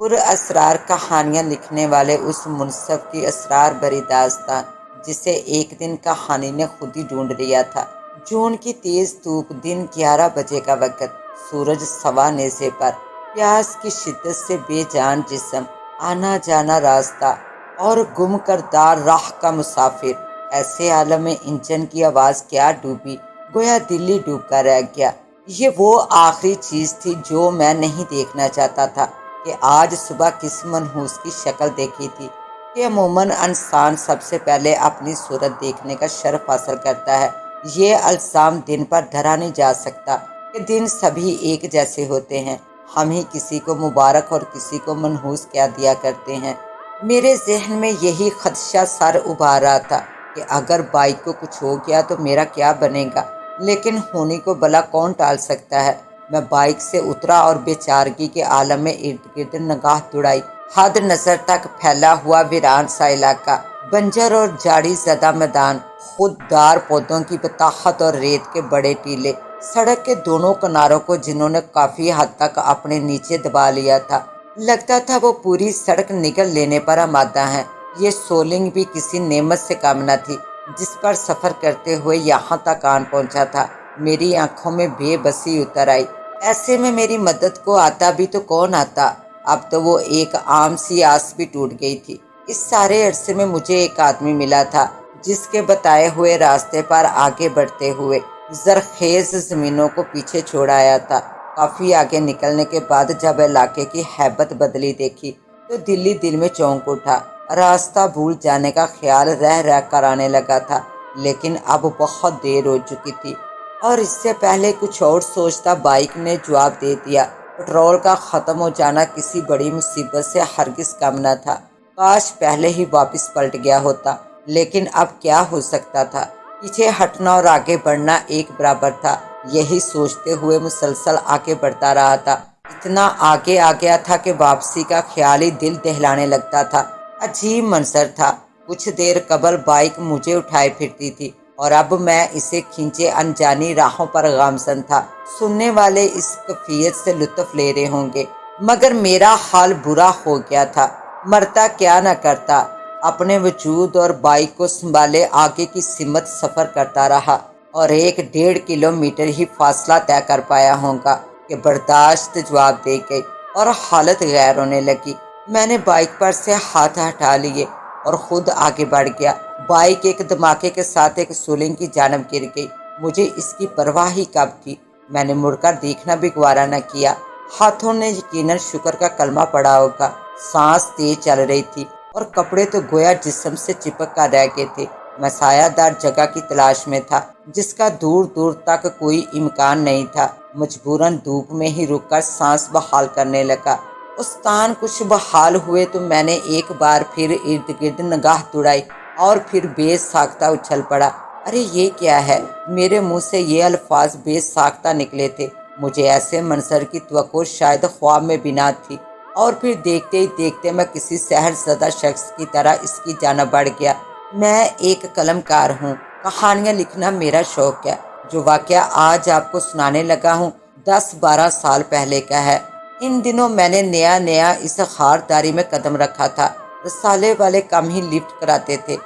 پر اسرار کہانیاں لکھنے والے اس منصف کی اسرار بری داستان جسے ایک دن کہانی نے خود ہی ڈھونڈ لیا تھا۔ جون کی تیز دھوپ، دن 11 بجے کا وقت، سورج سوا نیزے پر، پیاس کی شدت سے بے جان جسم، آنا جانا راستہ اور گم کردار راہ کا مسافر۔ ایسے عالم میں انجن کی آواز کیا ڈوبی، گویا دل ہی ڈوب کر رہ گیا۔ یہ وہ آخری چیز تھی جو میں نہیں دیکھنا چاہتا تھا کہ آج صبح کس منحوس کی شکل دیکھی تھی کہ عموماً انسان سب سے پہلے اپنی صورت دیکھنے کا شرف حاصل کرتا ہے۔ یہ الزام دن پر دھرا نہیں جا سکتا کہ دن سبھی ایک جیسے ہوتے ہیں۔ ہم ہی کسی کو مبارک اور کسی کو منحوس کہہ دیا کرتے ہیں۔ میرے ذہن میں یہی خدشہ سر ابھار رہا تھا کہ اگر بائک کو کچھ ہو گیا تو میرا کیا بنے گا، لیکن ہونے کو بھلا کون ٹال سکتا ہے۔ میں بائک سے اترا اور بے چارگی کے عالم میں ارد گرد نگاہ دوڑائی۔ حد نظر تک پھیلا ہوا ویران سا علاقہ، بنجر اور جھاڑی زدہ میدان، خوددار پودوں کی بطاخت اور ریت کے بڑے ٹیلے، سڑک کے دونوں کناروں کو جنہوں نے کافی حد تک اپنے نیچے دبا لیا تھا۔ لگتا تھا وہ پوری سڑک نگل لینے پر آمادہ ہیں۔ یہ سولنگ بھی کسی نعمت سے کم نہ تھی جس پر سفر کرتے ہوئے یہاں تک آن پہنچا تھا۔ میری آنکھوں میں بے بسی اتر آئی۔ ایسے میں میری مدد کو آتا بھی تو کون آتا؟ اب تو وہ ایک عام سی آس بھی ٹوٹ گئی تھی۔ اس سارے عرصے میں مجھے ایک آدمی ملا تھا جس کے بتائے ہوئے راستے پر آگے بڑھتے ہوئے زرخیز زمینوں کو پیچھے چھوڑ آیا تھا۔ کافی آگے نکلنے کے بعد جب علاقے کی ہیبت بدلی دیکھی تو دل ہی دل میں چونک اٹھا۔ راستہ بھول جانے کا خیال رہ رہ کر آنے لگا تھا، لیکن اب بہت دیر ہو چکی تھی اور اس سے پہلے کچھ اور سوچتا بائک نے جواب دے دیا۔ پٹرول کا ختم ہو جانا کسی بڑی مصیبت سے ہرگز کم نہ تھا۔ کاش پہلے ہی واپس پلٹ گیا ہوتا، لیکن اب کیا ہو سکتا تھا؟ پیچھے ہٹنا اور آگے بڑھنا ایک برابر تھا۔ یہی سوچتے ہوئے مسلسل آگے بڑھتا رہا تھا۔ اتنا آگے آ گیا تھا کہ واپسی کا خیال ہی دل دہلانے لگتا تھا۔ عجیب منظر تھا۔ کچھ دیر قبل بائک مجھے اٹھائے پھرتی تھی اور اب میں اسے کھینچے انجانی راہوں پر گامزن تھا۔ سننے والے اس کیفیت سے لطف لے رہے ہوں گے، مگر میرا حال برا ہو گیا تھا۔ مرتا کیا نہ کرتا، اپنے وجود اور بائک کو سنبھالے آگے کی سمت سفر کرتا رہا اور 1.5 کلومیٹر ہی فاصلہ طے کر پایا ہوگا کہ برداشت جواب دے گئی اور حالت غیر ہونے لگی۔ میں نے بائک پر سے ہاتھ ہٹا لیے اور خود آگے بڑھ گیا۔ بائک ایک دھماکے کے ساتھ ایک سولنگ کی جانب گر گئی۔ مجھے اس کی پرواہ ہی کب تھی؟ میں نے مڑ کر دیکھنا بھی گوارا نہ کیا۔ ہاتھوں نے یقیناً شکر کا کلمہ پڑا ہوگا۔ سانس تیز چل رہی تھی اور کپڑے تو گویا جسم سے چپک کر رہ گئے تھے۔ میں سایہ دار جگہ کی تلاش میں تھا جس کا دور دور تک کوئی امکان نہیں تھا۔ مجبوراً دھوپ میں ہی رک کر سانس بحال کرنے لگا۔ استان کچھ بحال ہوئے تو میں نے ایک بار پھر ارد گرد نگاہ دوڑائی اور پھر بے ساختہ اچھل پڑا۔ ارے یہ کیا ہے؟ میرے منہ سے یہ الفاظ بے ساختہ نکلے تھے۔ مجھے ایسے منظر کی توقع شاید خواب میں بھی نہ تھی، اور پھر دیکھتے ہی دیکھتے میں کسی سحر زدہ شخص کی طرح اس کی جانب بڑھ گیا۔ میں ایک قلم کار ہوں، کہانیاں لکھنا میرا شوق ہے۔ جو واقعہ آج آپ کو سنانے لگا ہوں 10-12 سال پہلے کا ہے۔ ان دنوں میں نے نیا نیا اس خارداری میں قدم رکھا تھا۔ رسالے والے کم ہی لفٹ کراتے تھے۔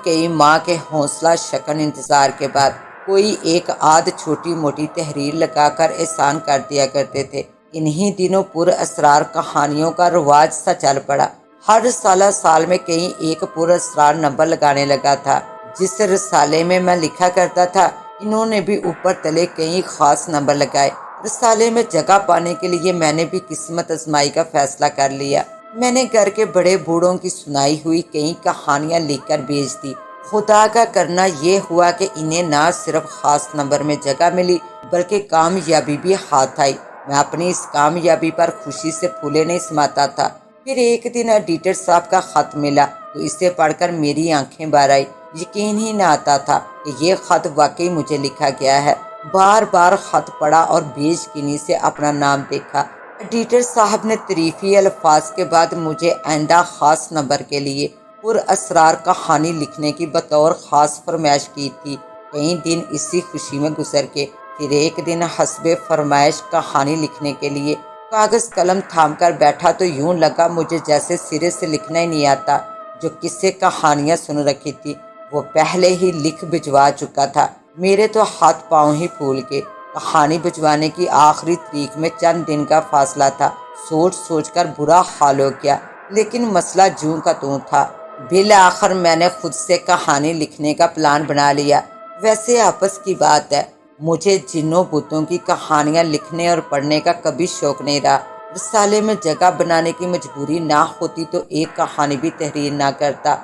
کئی ماہ کے حوصلہ شکن انتظار کے بعد کوئی ایک آدھ چھوٹی موٹی تحریر لگا کر احسان کر دیا کرتے تھے۔ انہی دنوں پر اسرار کہانیوں کا رواج سا چل پڑا۔ ہر سال میں کہیں ایک پر اسرار نمبر لگانے لگا تھا۔ جس رسالے میں میں لکھا کرتا تھا، انہوں نے بھی اوپر تلے کئی خاص نمبر لگائے۔ رسالے میں جگہ پانے کے لیے میں نے بھی قسمت آزمائی کا فیصلہ کر لیا۔ میں نے گھر کے بڑے بوڑھوں کی سنائی ہوئی کئی کہانیاں لکھ کر بھیج دی۔ خدا کا کرنا یہ ہوا کہ انہیں نہ صرف خاص نمبر میں جگہ ملی بلکہ کامیابی بھی ہاتھ آئی۔ میں اپنی اس کامیابی پر خوشی سے پھولے نہیں سماتا تھا۔ پھر ایک دن ایڈیٹر صاحب کا خط ملا تو اسے پڑھ کر میری آنکھیں بھر آئی۔ یقین ہی نہ آتا تھا کہ یہ خط واقعی مجھے لکھا گیا ہے۔ بار بار خط پڑھا اور بیج کنی سے اپنا نام دیکھا۔ ایڈیٹر صاحب نے تعریفی الفاظ کے بعد مجھے آئندہ خاص نمبر کے لیے پر اسرار کہانی لکھنے کی بطور خاص فرمائش کی تھی۔ کئی دن اسی خوشی میں گزر گئے۔ پھر ایک دن حسب فرمائش کہانی لکھنے کے لیے کاغذ قلم تھام کر بیٹھا تو یوں لگا مجھے جیسے سرے سے لکھنا ہی نہیں آتا۔ جو قصے کہانیاں سن رکھی تھی وہ پہلے ہی لکھ بھجوا چکا تھا۔ میرے تو ہاتھ پاؤں ہی پھول کے۔ کہانی بھجوانے کی آخری تاریخ میں چند دن کا فاصلہ تھا۔ سوچ سوچ کر برا حال ہو گیا، لیکن مسئلہ جوں کا توں تھا۔ بالآخر میں نے خود سے کہانی لکھنے کا پلان بنا لیا۔ ویسے آپس کی بات ہے، مجھے جنوں بتوں کی کہانیاں لکھنے اور پڑھنے کا کبھی شوق نہیں رہا۔ رسالے میں جگہ بنانے کی مجبوری نہ ہوتی تو ایک کہانی بھی تحریر نہ کرتا،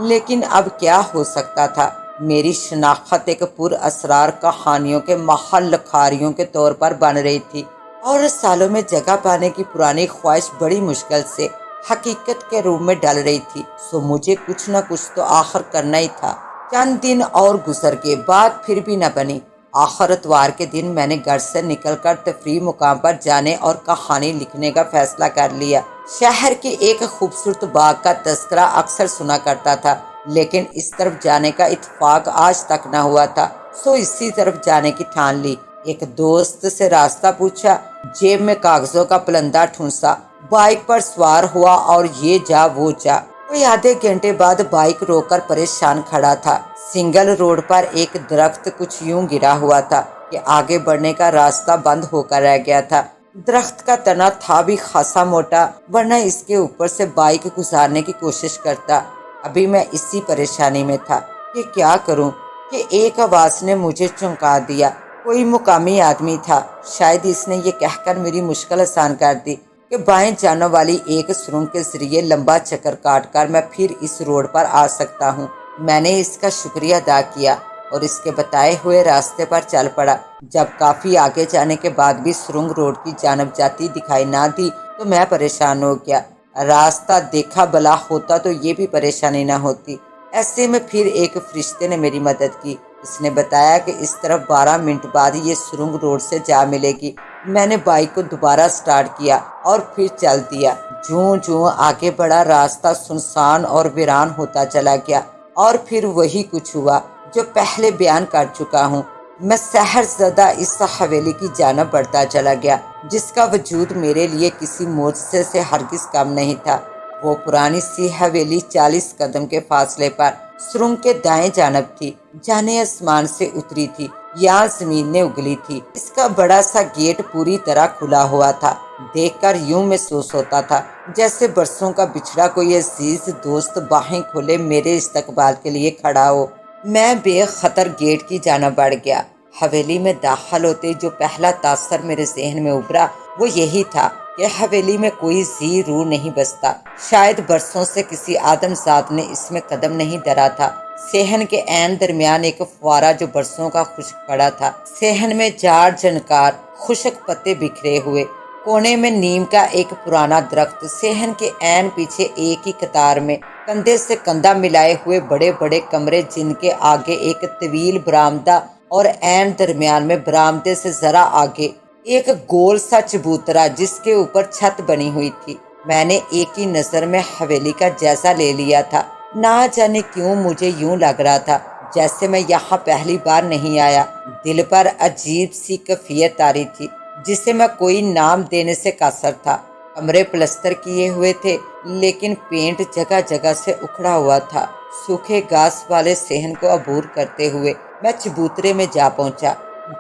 لیکن اب کیا ہو سکتا تھا۔ میری شناخت ایک پر اسرار کہانیوں کے محل لکھاریوں کے طور پر بن رہی تھی، اور رسالوں میں جگہ پانے کی پرانی خواہش بڑی مشکل سے حقیقت کے روپ میں ڈل رہی تھی۔ سو مجھے کچھ نہ کچھ تو آخر کرنا ہی تھا۔ چند دن اور گزر کے بات پھر بھی نہ بنی۔ آخر اتوار کے دن میں نے گھر سے نکل کر تفریح مقام پر جانے اور کہانی لکھنے کا فیصلہ کر لیا۔ شہر کے ایک خوبصورت باغ کا تذکرہ اکثر سنا کرتا تھا، لیکن اس طرف جانے کا اتفاق آج تک نہ ہوا تھا، سو اسی طرف جانے کی ٹھان لی۔ ایک دوست سے راستہ پوچھا، جیب میں کاغذوں کا پلندہ ٹھونسا، بائک پر سوار ہوا اور یہ جا وہ جا۔ کوئی آدھے گھنٹے بعد بائک روک کر پریشان کھڑا تھا۔ سنگل روڈ پر ایک درخت کچھ یوں گرا ہوا تھا کہ آگے بڑھنے کا راستہ بند ہو کر رہ گیا تھا۔ درخت کا تنا تھا بھی خاصا موٹا، ورنہ اس کے اوپر سے بائک گزارنے کی کوشش کرتا۔ ابھی میں اسی پریشانی میں تھا کہ کیا کروں کہ ایک آواز نے مجھے چونکا دیا۔ کوئی مقامی آدمی تھا، شاید اس نے یہ کہہ کر میری مشکل آسان کر دی کہ بائیں جانے والی ایک سرنگ کے ذریعے لمبا چکر کاٹ کر میں پھر اس روڈ پر آ سکتا ہوں۔ میں نے اس کا شکریہ ادا کیا اور اس کے بتائے ہوئے راستے پر چل پڑا۔ جب کافی آگے جانے کے بعد بھی سرنگ روڈ کی جانب جاتی دکھائی نہ دی تو میں پریشان ہو گیا۔ راستہ دیکھا بلا ہوتا تو یہ بھی پریشانی نہ ہوتی۔ ایسے میں پھر ایک فرشتے نے میری مدد کی۔ اس نے بتایا کہ اس طرف 12 منٹ بعد یہ سرنگ روڈ سے جا ملے گی۔ میں نے بائک کو دوبارہ سٹارٹ کیا اور پھر چل دیا۔ جوں جوں آگے بڑھا راستہ سنسان اور ویران ہوتا چلا گیا، اور پھر وہی کچھ ہوا جو پہلے بیان کر چکا ہوں۔ میں سحر زدہ اس حویلی کی جانب بڑھتا چلا گیا جس کا وجود میرے لیے کسی معجزے سے ہرگز کم نہیں تھا۔ وہ پرانی سی حویلی 40 قدم کے فاصلے پر سرنگ کے دائیں جانب تھی، جانے آسمان سے اتری تھی یا زمین نے اگلی تھی۔ اس کا بڑا سا گیٹ پوری طرح کھلا ہوا تھا۔ دیکھ کر یوں محسوس ہوتا تھا جیسے برسوں کا بچھڑا کوئی عزیز دوست باہیں کھولے میرے استقبال کے لیے کھڑا ہو۔ میں بے خطر گیٹ کی جانب بڑھ گیا۔ حویلی میں داخل ہوتے جو پہلا تاثر میرے ذہن میں ابھرا وہ یہی تھا کہ حویلی میں کوئی ذی روح نہیں بستا۔ شاید برسوں سے کسی آدم ذات نے اس میں قدم نہیں دھرا تھا۔ صحن کے عین درمیان ایک فوارہ جو برسوں کا خشک پڑا تھا۔ صحن میں جاڑ جھنکار خشک پتے بکھرے ہوئے۔ کونے میں نیم کا ایک پرانا درخت۔ صحن کے عین پیچھے ایک ہی قطار میں کندھے سے کندھا ملائے ہوئے بڑے بڑے کمرے، جن کے آگے ایک طویل برآمدہ اور عین درمیان میں برآمدے سے ذرا آگے ایک گول سا چبوترا جس کے اوپر چھت بنی ہوئی تھی۔ میں نے ایک ہی نظر میں حویلی کا جائزہ لے لیا تھا۔ نہ جانے کیوں مجھے یوں لگ رہا تھا جیسے میں یہاں پہلی بار نہیں آیا۔ دل پر عجیب سی کیفیت طاری تھی جسے میں کوئی نام دینے سے قاصر تھا۔ کمرے پلستر کیے ہوئے تھے، لیکن پینٹ جگہ جگہ سے اکھڑا ہوا تھا۔ سوکھے گھاس والے صحن کو عبور کرتے ہوئے میں چبوترے میں جا پہنچا۔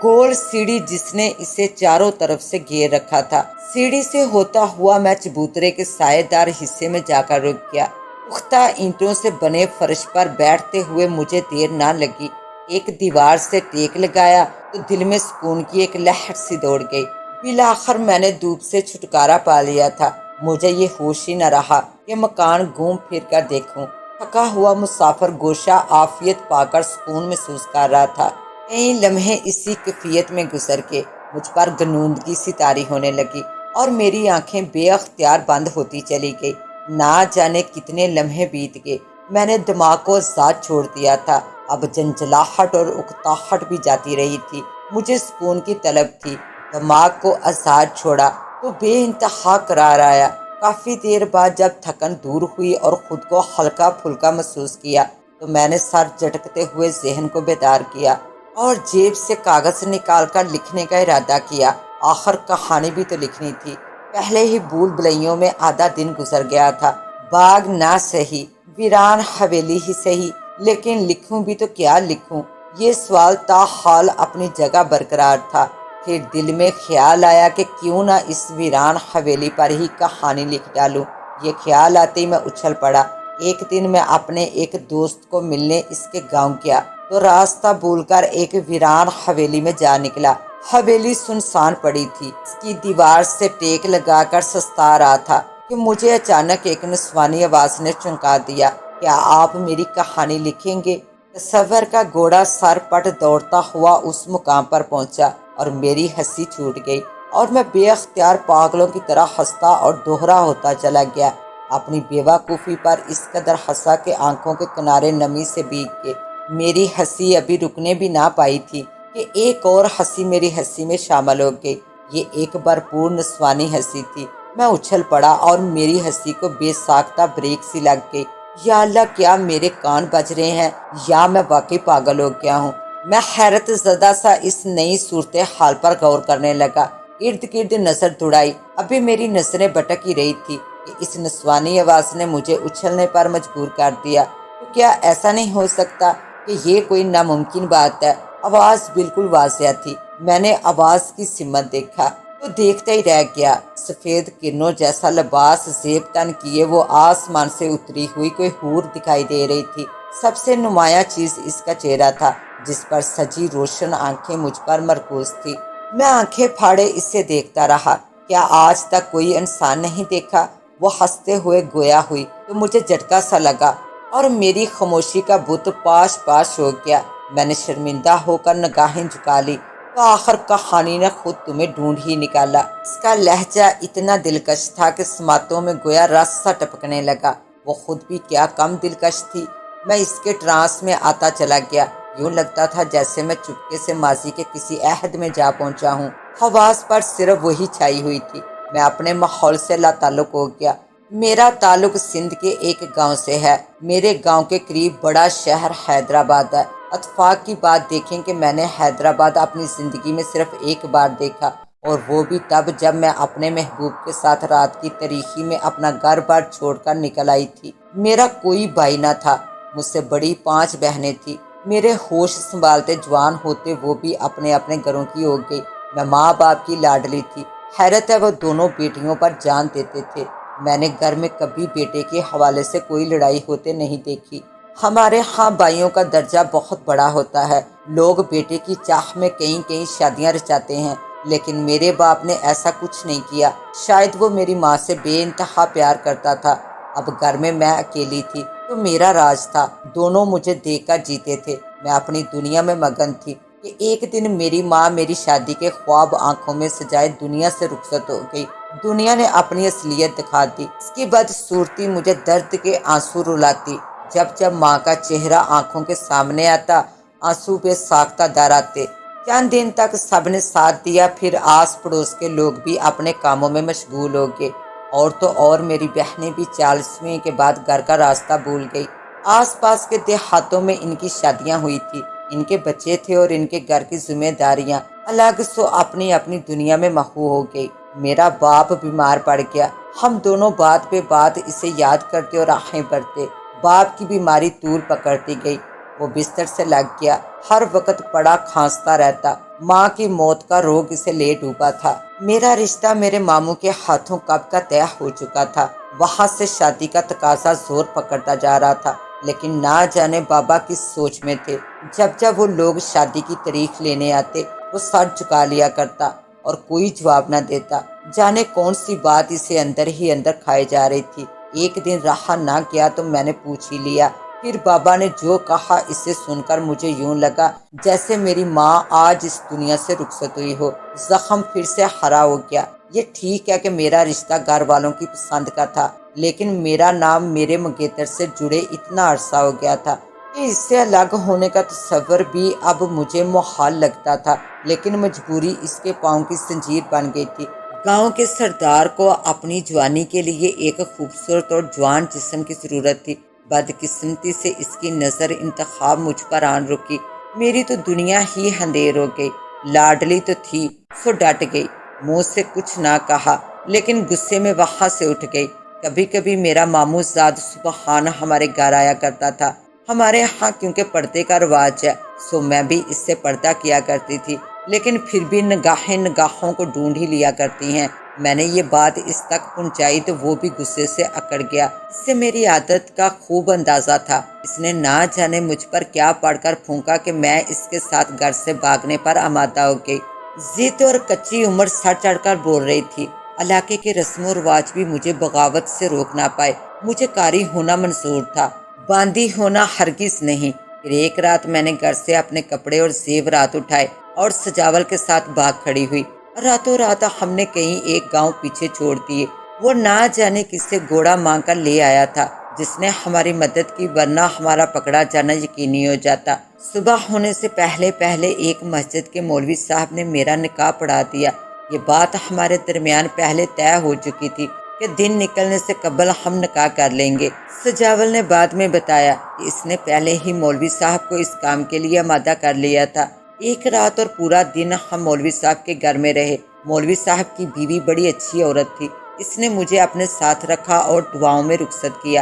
گول سیڑھی جس نے اسے چاروں طرف سے گھیر رکھا تھا۔ سیڑھی سے ہوتا ہوا میں چبوترے کے سائے دار حصے میں جا کر رک گیا۔ پختہ اینٹوں سے بنے فرش پر بیٹھتے ہوئے مجھے دیر نہ لگی۔ ایک دیوار سے ٹیک لگایا تو دل میں سکون کی ایک لہر سی دوڑ گئی۔ بالآخر میں نے دھوپ سے چھٹکارا پا لیا تھا۔ مجھے یہ ہوش ہی نہ رہا کہ مکان گھوم پھر کر دیکھوں۔ تھکا ہوا مسافر گوشہ عافیت پا کر سکون محسوس کر رہا تھا۔ کئی لمحے اسی کیفیت میں گزر کے مجھ پر غنودگی سی طاری ہونے لگی اور میری آنکھیں بے اختیار بند ہوتی چلی گئی۔ نہ جانے کتنے لمحے بیت گئے۔ میں نے دماغ کو آزاد چھوڑ دیا تھا۔ اب جنجلاہٹ اور اکتاہٹ بھی جاتی رہی تھی۔ مجھے سکون کی طلب تھی۔ دماغ کو آزاد چھوڑا تو بے انتہا قرار آیا۔ کافی دیر بعد جب تھکن دور ہوئی اور خود کو ہلکا پھلکا محسوس کیا تو میں نے سر جھٹکتے ہوئے ذہن کو بیدار کیا اور جیب سے کاغذ نکال کر لکھنے کا ارادہ کیا۔ آخر کہانی بھی تو لکھنی تھی۔ پہلے ہی بھول بھلائیوں میں آدھا دن گزر گیا تھا۔ باغ نہ سہی، ویران حویلی ہی سہی، لیکن لکھوں بھی تو کیا لکھوں؟ یہ سوال تاحال اپنی جگہ برقرار تھا۔ پھر دل میں خیال آیا کہ کیوں نہ اس ویران حویلی پر ہی کہانی لکھ ڈالوں۔ یہ خیال آتے ہی میں اچھل پڑا۔ ایک دن میں اپنے ایک دوست کو ملنے اس کے گاؤں گیا تو راستہ بھول کر ایک ویران حویلی میں جا نکلا۔ حویلی سنسان پڑی تھی۔ اس کی دیوار سے ٹیک لگا کر سستا رہا تھا کہ مجھے اچانک ایک نسوانی آواز نے چونکا دیا، کیا آپ میری کہانی لکھیں گے؟ تصور کا گھوڑا سر پٹ دوڑتا ہوا اس مقام پر پہنچا اور میری ہنسی چھوٹ گئی اور میں بے اختیار پاگلوں کی طرح ہنستا اور دوہرا ہوتا چلا گیا۔ اپنی بیوقوفی پر اس قدر ہنسا کہ آنکھوں کے کنارے نمی سے بھیگ گئے۔ میری ہنسی ابھی رکنے بھی نہ پائی تھی کہ ایک اور ہنسی میری ہنسی میں شامل ہو گئی۔ یہ ایک بھرپور نسوانی ہنسی تھی۔ میں اچھل پڑا اور میری ہنسی کو بے ساختہ بریک سی لگ گئی۔ یا اللہ، کیا میرے کان بج رہے ہیں یا میں واقعی پاگل ہو گیا ہوں؟ میں حیرت زدہ سا اس نئی صورتحال پر غور کرنے لگا، ارد گرد نظر دوڑائی۔ ابھی میری نظریں بھٹک ہی رہی تھی کہ اس نسوانی آواز نے مجھے اچھلنے پر مجبور کر دیا۔ تو کیا ایسا نہیں ہو سکتا کہ یہ کوئی ناممکن بات ہے؟ آواز بالکل واضح تھی۔ میں نے آواز کی سمت دیکھا تو دیکھتا ہی رہ گیا۔ سفید کرنوں جیسا لباس زیب تن کیے وہ آسمان سے اتری ہوئی کوئی حور دکھائی دے رہی تھی۔ سب سے نمایاں چیز اس کا چہرہ تھا جس پر سجی روشن آنکھیں مجھ پر مرکوز تھی۔ میں آنکھیں پھاڑے اسے دیکھتا رہا۔ کیا آج تک کوئی انسان نہیں دیکھا؟ وہ ہنستے ہوئے گویا ہوئی تو مجھے جھٹکا سا لگا اور میری خاموشی کا بت پاش پاش ہو گیا۔ میں نے شرمندہ ہو کر نگاہیں جھکا لی تو آخر کہانی نے خود تمہیں ڈھونڈ ہی نکالا۔ اس کا لہجہ اتنا دلکش تھا کہ سماعتوں میں گویا رس سا ٹپکنے لگا۔ وہ خود بھی کیا کم دلکش تھی۔ میں اس کے ٹرانس میں آتا چلا گیا۔ یوں لگتا تھا جیسے میں چپکے سے ماضی کے کسی عہد میں جا پہنچا ہوں۔ حواس پر صرف وہی چھائی ہوئی تھی۔ میں اپنے ماحول سے لا تعلق ہو گیا۔ میرا تعلق سندھ کے ایک گاؤں سے ہے۔ میرے گاؤں کے قریب بڑا شہر حیدرآباد ہے۔ اتفاق کی بات دیکھیں کہ میں نے حیدرآباد اپنی زندگی میں صرف ایک بار دیکھا، اور وہ بھی تب جب میں اپنے محبوب کے ساتھ رات کی تاریکی میں اپنا گھر بار چھوڑ کر نکل آئی تھی۔ میرا کوئی بھائی نہ تھا، مجھ سے بڑی 5 بہنیں تھیں۔ میرے ہوش سنبھالتے جوان ہوتے وہ بھی اپنے اپنے گھروں کی ہو گئی۔ میں ماں باپ کی لاڈلی تھی۔ حیرت ہے وہ دونوں بیٹیوں پر جان دیتے تھے۔ میں نے گھر میں کبھی بیٹے کے حوالے سے کوئی لڑائی ہوتے نہیں دیکھی۔ ہمارے ہاں بھائیوں کا درجہ بہت بڑا ہوتا ہے۔ لوگ بیٹے کی چاہ میں کئی شادیاں رچاتے ہیں، لیکن میرے باپ نے ایسا کچھ نہیں کیا۔ شاید وہ میری ماں سے بے انتہا پیار کرتا تھا۔ اب گھر میں اکیلی تھی تو میرا راج تھا۔ دونوں مجھے دیکھ کر جیتے تھے۔ میں اپنی دنیا میں مگن تھی کہ ایک دن میری ماں میری شادی کے خواب آنکھوں میں سجائے دنیا سے رخصت ہو گئی۔ دنیا نے اپنی اصلیت دکھا دی۔ اس کی بدصورتی مجھے درد کے آنسو رلاتی۔ جب جب ماں کا چہرہ آنکھوں کے سامنے آتا، آنسو بے ساختہ در آتے۔ چند دن تک سب نے ساتھ دیا، پھر آس پڑوس کے لوگ بھی اپنے کاموں میں مشغول ہو گئے۔ اور تو اور میری بہنیں بھی 40ویں کے بعد گھر کا راستہ بھول گئی۔ آس پاس کے دیہاتوں میں ان کی شادیاں ہوئی تھی، ان کے بچے تھے اور ان کے گھر کی ذمہ داریاں الگ سو اپنی اپنی دنیا میں مخفو ہو گئی۔ میرا باپ بیمار پڑ گیا۔ ہم دونوں بات پہ بات اسے یاد کرتے اور آہیں بھرتے۔ باپ کی بیماری طول پکڑتی گئی۔ وہ بستر سے لگ گیا، ہر وقت پڑا کھانستا رہتا۔ ماں کی موت کا روگ اسے لے ڈوبا تھا۔ میرا رشتہ میرے ماموں کے ہاتھوں کب کا طے ہو چکا تھا۔ وہاں سے شادی کا تقاضا زور پکڑتا جا رہا تھا، لیکن نہ جانے بابا کس سوچ میں تھے۔ جب جب وہ لوگ شادی کی تاریخ لینے آتے، وہ سر جھکا لیا کرتا اور کوئی جواب نہ دیتا۔ جانے کون سی بات اسے اندر ہی اندر کھائے جا رہی تھی۔ ایک دن رہا نہ گیا تو میں نے پوچھ ہی لیا۔ پھر بابا نے جو کہا اسے سن کر مجھے یوں لگا جیسے میری ماں آج اس دنیا سے رخصت ہوئی ہو۔ زخم پھر سے ہرا ہو گیا۔ یہ ٹھیک ہے کہ میرا رشتہ گھر والوں کی پسند کا تھا، لیکن میرا نام میرے منگیتر سے جڑے اتنا عرصہ ہو گیا تھا کہ اس سے الگ ہونے کا تصور بھی اب مجھے محال لگتا تھا، لیکن مجبوری اس کے پاؤں کی زنجیر بن گئی تھی۔ گاؤں کے سردار کو اپنی جوانی کے لیے ایک خوبصورت اور جوان جسم کی ضرورت تھی۔ بدقسمتی سے اس کی نظر انتخاب مجھ پر آن رکی۔ میری تو دنیا ہی اندھیر ہو گئی۔ لاڈلی تو تھی سو ڈٹ گئی، منہ سے کچھ نہ کہا، لیکن غصے میں وہاں سے اٹھ گئی۔ کبھی کبھی میرا ماموں زاد سبحان ہمارے گھر آیا کرتا تھا۔ ہمارے ہاں کیونکہ پردے کا رواج ہے، سو میں بھی اس سے پردہ کیا کرتی تھی، لیکن پھر بھی نگاہیں نگاہوں کو ڈھونڈ ہی لیا کرتی ہیں۔ میں نے یہ بات اس تک پہنچائی تو وہ بھی غصے سے اکڑ گیا۔ اس سے میری عادت کا خوب اندازہ تھا۔ اس نے نہ جانے مجھ پر کیا پڑھ کر پھونکا کہ میں اس کے ساتھ گھر سے بھاگنے پر آمادہ ہو گئی۔ ضد اور کچی عمر سر چڑھ کر بول رہی تھی۔ علاقے کے رسم و رواج بھی مجھے بغاوت سے روک نہ پائے۔ مجھے قاری ہونا منظور تھا، باندی ہونا ہرگز نہیں۔ پھر ایک رات میں نے گھر سے اپنے کپڑے اور زیورات اٹھائے اور سجاول کے ساتھ بھاگ کھڑی ہوئی۔ راتوں رات ہم نے کہیں ایک گاؤں پیچھے چھوڑ دیے۔ وہ نہ جانے کس سے گھوڑا مانگ کر لے آیا تھا، جس نے ہماری مدد کی، ورنہ ہمارا پکڑا جانا یقینی ہو جاتا۔ صبح ہونے سے پہلے پہلے ایک مسجد کے مولوی صاحب نے میرا نکاح پڑھا دیا۔ یہ بات ہمارے درمیان پہلے طے ہو چکی تھی کہ دن نکلنے سے قبل ہم نکاح کر لیں گے۔ سجاول نے بعد میں بتایا کہ اس نے پہلے ہی مولوی صاحب کو اس کام کے لیے آمادہ کر لیا تھا۔ ایک رات اور پورا دن ہم مولوی صاحب کے گھر میں رہے۔ مولوی صاحب کی بیوی بڑی اچھی عورت تھی۔ اس نے مجھے اپنے ساتھ رکھا اور دعاؤں میں رخصت کیا۔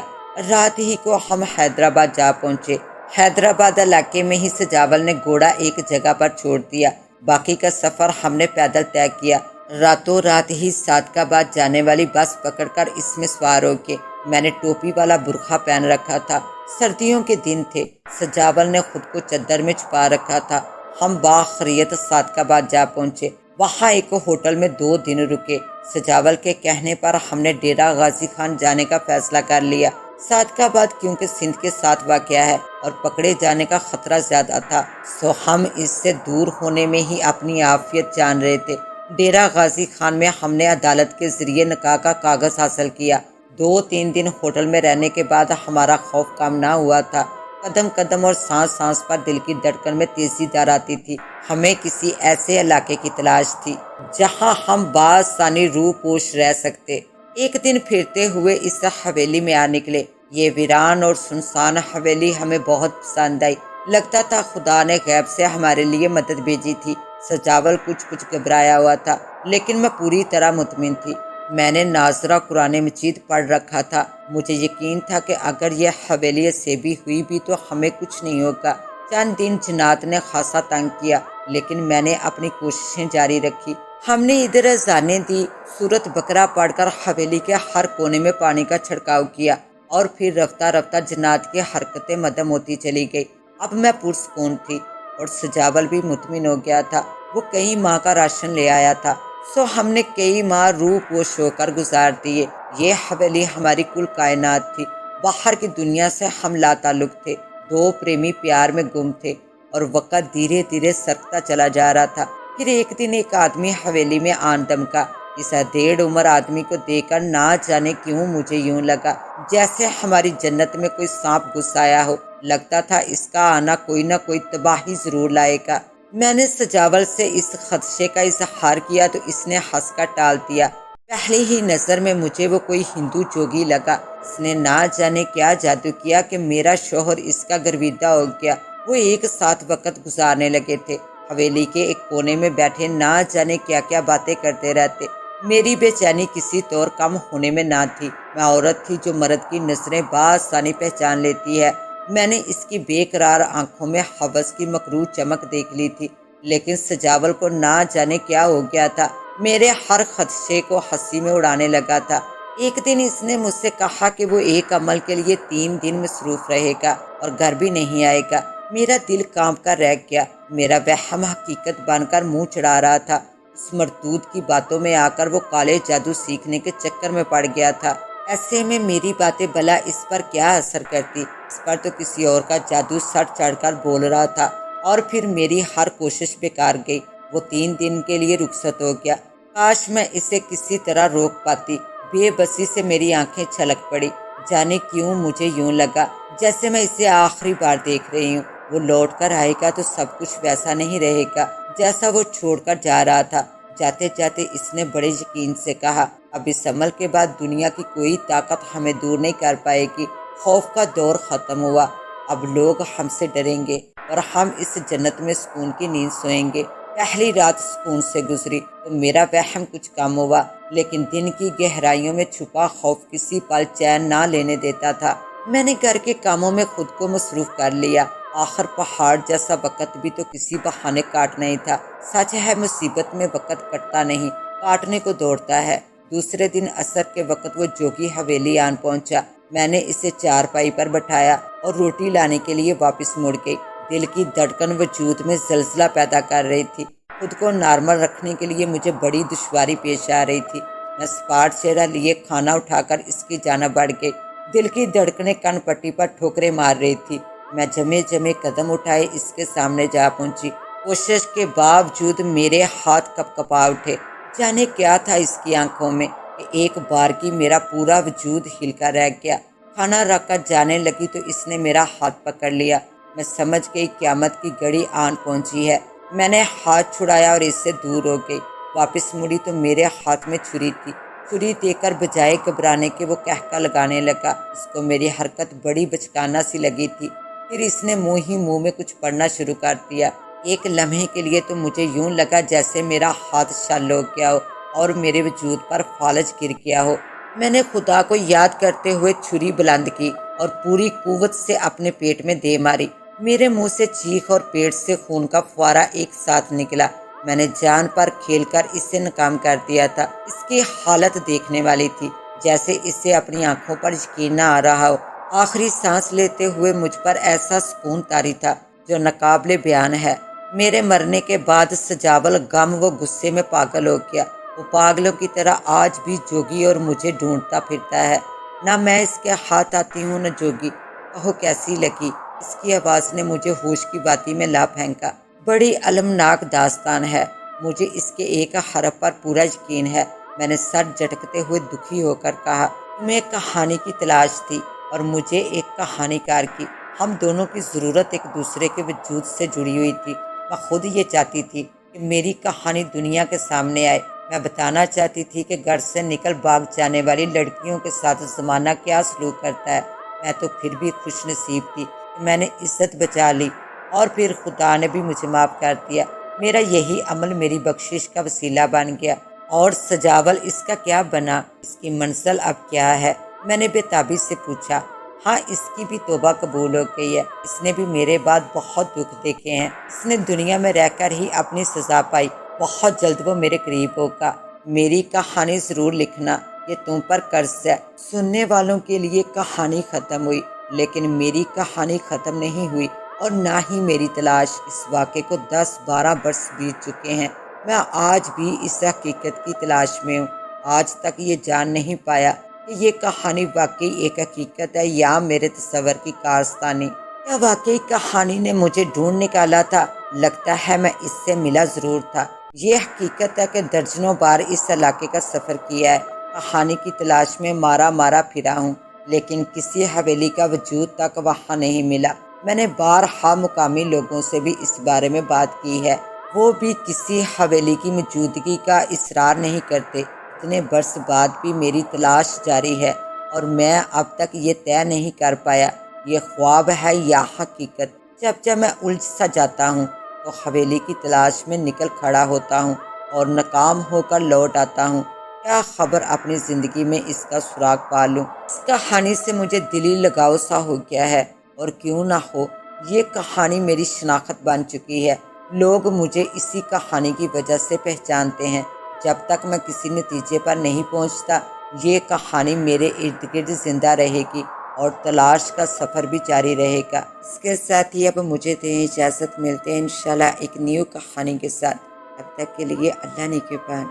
رات ہی کو ہم حیدرآباد جا پہنچے۔ حیدرآباد علاقے میں ہی سجاول نے گھوڑا ایک جگہ پر چھوڑ دیا۔ باقی کا سفر ہم نے پیدل طے کیا۔ راتوں رات ہی صادقاباد جانے والی بس پکڑ کر اس میں سوار ہو کے۔ میں نے ٹوپی والا برقع پہن رکھا تھا۔ سردیوں کے دن تھے۔ سجاول نے خود کو چادر میں چھپا رکھا تھا۔ ہم باخریت صادقاباد جا پہنچے۔ وہاں ایک ہوٹل میں 2 دن رکے۔ سجاول کے کہنے پر ہم نے ڈیرہ غازی خان جانے کا فیصلہ کر لیا۔ صادقاباد کیونکہ سندھ کے ساتھ واقع ہے اور پکڑے جانے کا خطرہ زیادہ تھا، سو ہم اس سے دور ہونے میں ہی اپنی عافیت جان رہے تھے۔ ڈیرہ غازی خان میں ہم نے عدالت کے ذریعے نکاح کا کاغذ حاصل کیا۔ 2-3 دن ہوٹل میں رہنے کے بعد ہمارا خوف کم نہ ہوا تھا۔ قدم قدم اور سانس سانس پر دل کی دھڑکن میں تیزی در آتی تھی۔ ہمیں کسی ایسے علاقے کی تلاش تھی جہاں ہم بآسانی روح پوش رہ سکتے۔ ایک دن پھرتے ہوئے اس حویلی میں آ نکلے۔ یہ ویران اور سنسان حویلی ہمیں بہت پسند آئی۔ لگتا تھا خدا نے غیب سے ہمارے لیے مدد بھیجی تھی۔ سجاول کچھ گھبرایا ہوا تھا، لیکن میں پوری طرح مطمئن تھی۔ میں نے ناظرہ قرآن مجید پڑھ رکھا تھا۔ مجھے یقین تھا کہ اگر یہ حویلی سیبی ہوئی بھی تو ہمیں کچھ نہیں ہوگا۔ چند دن جنات نے خاصا تنگ کیا، لیکن میں نے اپنی کوششیں جاری رکھی۔ ہم نے ادھر اذانیں دی، سورت بقرہ پڑھ کر حویلی کے ہر کونے میں پانی کا چھڑکاؤ کیا، اور پھر رفتہ رفتہ جنات کی حرکتیں مدھم ہوتی چلی گئی۔ اب میں پرسکون تھی اور سجاول بھی مطمئن ہو گیا تھا۔ وہ کئی ماہ کا راشن لے آیا تھا، سو ہم نے کئی ماہ روح پوش ہو کر گزار دیے۔ یہ حویلی ہماری کل کائنات تھی۔ باہر کی دنیا سے ہم لا تعلق تھے، 2 پریمی پیار میں گم تھے، اور وقت دھیرے دھیرے سرکتا چلا جا رہا تھا۔ پھر ایک دن ایک آدمی حویلی میں آن دمکا۔ اس 1.5 عمر آدمی کو دیکھ کر نہ جانے کیوں مجھے یوں لگا جیسے ہماری جنت میں کوئی سانپ گھس آیا ہو۔ لگتا تھا اس کا آنا کوئی نہ کوئی تباہی ضرور لائے گا۔ میں نے سجاول سے اس خدشے کا اظہار کیا تو اس نے ہنس کر ٹال دیا۔ پہلی ہی نظر میں مجھے وہ کوئی ہندو جوگی لگا۔ اس نے نہ جانے کیا جادو کیا کہ میرا شوہر اس کا گرویدہ ہو گیا۔ وہ ایک ساتھ وقت گزارنے لگے تھے، حویلی کے ایک کونے میں بیٹھے نہ جانے کیا کیا باتیں کرتے رہتے۔ میری بے چینی کسی طور کم ہونے میں نہ تھی۔ میں عورت تھی جو مرد کی نظریں بآسانی پہچان لیتی ہے۔ میں نے اس کی بے قرار آنکھوں میں ہوس کی مکروہ چمک دیکھ لی تھی، لیکن سجاول کو نہ جانے کیا ہو گیا تھا، میرے ہر خدشے کو ہنسی میں اڑانے لگا تھا۔ ایک دن اس نے مجھ سے کہا کہ وہ ایک عمل کے لیے 3 دن مصروف رہے گا اور گھر بھی نہیں آئے گا۔ میرا دل کانپ کر رہ گیا۔ میرا وہم حقیقت بن کر منہ چڑھا رہا تھا۔ اس مردود کی باتوں میں آ کر وہ کالے جادو سیکھنے کے چکر میں پڑ گیا تھا۔ ایسے میں میری باتیں بھلا اس پر کیا اثر کرتی؟ اس پر تو کسی اور کا جادو سر چڑھ کر بول رہا تھا، اور پھر میری ہر کوشش بیکار گئی۔ وہ 3 دن کے لیے رخصت ہو گیا۔ کاش میں اسے کسی طرح روک پاتی۔ بے بسی سے میری آنکھیں چھلک پڑی۔ جانے کیوں مجھے یوں لگا جیسے میں اسے آخری بار دیکھ رہی ہوں۔ وہ لوٹ کر آئے گا تو سب کچھ ویسا نہیں رہے گا جیسا وہ چھوڑ کر جا رہا تھا۔ جاتے جاتے اس نے بڑے یقین سے کہا، اب اس عمل کے بعد دنیا کی کوئی طاقت ہمیں دور نہیں کر پائے گی۔ خوف کا دور ختم ہوا۔ اب لوگ ہم سے ڈریں گے اور ہم اس جنت میں سکون کی نیند سوئیں گے۔ پہلی رات سکون سے گزری تو میرا وہم کچھ کم ہوا۔ لیکن دن کی گہرائیوں میں چھپا خوف کسی پل چین نہ لینے دیتا تھا۔ میں نے گھر کے کاموں میں خود کو مصروف کر لیا۔ آخر پہاڑ جیسا وقت بھی تو کسی بہانے کاٹنا ہی تھا۔ سچ ہے مصیبت میں وقت کٹتا نہیں، کاٹنے کو دوڑتا ہے۔ دوسرے دن عصر کے وقت وہ جوگی حویلی آن پہنچا۔ میں نے اسے چارپائی پر بٹھایا اور روٹی لانے کے لیے واپس مڑ گئی۔ دل کی دھڑکن وجود میں زلزلہ پیدا کر رہی تھی۔ خود کو نارمل رکھنے کے لیے مجھے بڑی دشواری پیش آ رہی تھی۔ میں سپاٹ چہرہ لیے کھانا اٹھا کر اس کی جانب بڑھ گئی۔ دل کی دھڑکنیں کن پٹی پر ٹھوکریں مار رہی تھی۔ میں جمے جمے قدم اٹھائے اس کے سامنے جا پہنچی۔ کوشش کے باوجود میرے ہاتھ کپ کپا اٹھے۔ جانے کیا تھا اس کی آنکھوں میں کہ ایک بار کی میرا پورا وجود ہل کر رہ گیا۔ کھانا رکھ کر جانے لگی تو اس نے میرا ہاتھ پکڑ لیا۔ میں سمجھ گئی قیامت کی گھڑی آن پہنچی ہے۔ میں نے ہاتھ چھڑایا اور اس سے دور ہو گئی۔ واپس مڑی تو میرے ہاتھ میں چھری تھی۔ چھری دے کر بجائے گھبرانے کے وہ کہکا لگانے لگا۔ اس کو میری حرکت بڑی بچکانہ سی لگی تھی۔ پھر اس نے منہ ہی منہ میں کچھ پڑھنا شروع کر دیا۔ ایک لمحے کے لیے تو مجھے یوں لگا جیسے میرا ہاتھ شل ہو گیا ہو اور میرے وجود پر فالج گر گیا ہو۔ میں نے خدا کو یاد کرتے ہوئے چھری بلند کی اور پوری قوت سے اپنے پیٹ میں دے ماری۔ میرے منہ سے چیخ اور پیٹ سے خون کا فوارہ ایک ساتھ نکلا۔ میں نے جان پر کھیل کر اسے ناکام کر دیا تھا۔ اس کی حالت دیکھنے والی تھی، جیسے اسے اپنی آنکھوں پر یقین نہ آ رہا ہو۔ آخری سانس لیتے ہوئے مجھ پر ایسا سکون طاری تھا جو ناقابل بیان ہے۔ میرے مرنے کے بعد سجاول غم و غصے میں پاگل ہو گیا۔ وہ پاگلوں کی طرح آج بھی جوگی اور مجھے ڈھونڈتا پھرتا ہے۔ نہ میں اس کے ہاتھ آتی ہوں نہ جوگی۔ کہو کیسی لگی؟ اس کی آواز نے مجھے ہوش کی باتی میں لا پھینکا۔ بڑی المناک داستان ہے۔ مجھے اس کے ایک حرف پر پورا یقین ہے۔ میں نے سر جھٹکتے ہوئے دکھی ہو کر کہا، تمہیں ایک کہانی کی تلاش تھی اور مجھے ایک کہانی کار کی۔ ہم دونوں کی ضرورت ایک دوسرے کے وجود سے جڑی ہوئی تھی۔ میں خود یہ چاہتی تھی کہ میری کہانی دنیا کے سامنے آئے۔ میں بتانا چاہتی تھی کہ گھر سے نکل بھاگ جانے والی لڑکیوں کے ساتھ زمانہ کیا سلوک کرتا ہے۔ میں تو پھر بھی خوش نصیب تھی کہ میں نے عزت بچا لی اور پھر خدا نے بھی مجھے معاف کر دیا۔ میرا یہی عمل میری بخشش کا وسیلہ بن گیا۔ اور سجاول اس کا کیا بنا؟ اس کی منزل اب کیا ہے؟ میں نے بے تابی سے پوچھا۔ ہاں، اس کی بھی توبہ قبول ہو گئی ہے۔ اس نے بھی میرے بعد بہت دکھ دیکھے ہیں۔ اس نے دنیا میں رہ کر ہی اپنی سزا پائی۔ بہت جلد وہ میرے قریب ہوگا۔ میری کہانی ضرور لکھنا، یہ تم پر قرض ہے۔ سننے والوں کے لیے کہانی ختم ہوئی، لیکن میری کہانی ختم نہیں ہوئی اور نہ ہی میری تلاش۔ اس واقعے کو 10-12 برس بیت چکے ہیں۔ میں آج بھی اس حقیقت کی تلاش میں ہوں۔ آج تک یہ جان نہیں پایا کہ یہ کہانی واقعی ایک حقیقت ہے یا میرے تصور کی کارستانی۔ کیا واقعی کہانی نے مجھے ڈھونڈ نکالا تھا؟ لگتا ہے میں اس سے ملا ضرور تھا۔ یہ حقیقت ہے کہ درجنوں بار اس علاقے کا سفر کیا ہے۔ کہانی کی تلاش میں مارا پھرا ہوں، لیکن کسی حویلی کا وجود تک وہاں نہیں ملا۔ میں نے بارہا مقامی لوگوں سے بھی اس بارے میں بات کی ہے۔ وہ بھی کسی حویلی کی موجودگی کا اصرار نہیں کرتے۔ اتنے برس بعد بھی میری تلاش جاری ہے اور میں اب تک یہ طے نہیں کر پایا یہ خواب ہے یا حقیقت۔ جب میں الجھ سا جاتا ہوں تو حویلی کی تلاش میں نکل کھڑا ہوتا ہوں اور ناکام ہو کر لوٹ آتا ہوں۔ کیا خبر اپنی زندگی میں اس کا سراغ پا لوں۔ اس کہانی سے مجھے دلی لگاؤ سا ہو گیا ہے، اور کیوں نہ ہو، یہ کہانی میری شناخت بن چکی ہے۔ لوگ مجھے اسی کہانی کی وجہ سے پہچانتے ہیں۔ جب تک میں کسی نتیجے پر نہیں پہنچتا، یہ کہانی میرے ارد گرد زندہ رہے گی اور تلاش کا سفر بھی جاری رہے گا۔ اس کے ساتھ ہی اب مجھے دیں اجازت، ملتے ہیں انشاءاللہ ایک نیو کہانی کے ساتھ۔ اب تک کے لیے اللہ نگہبان۔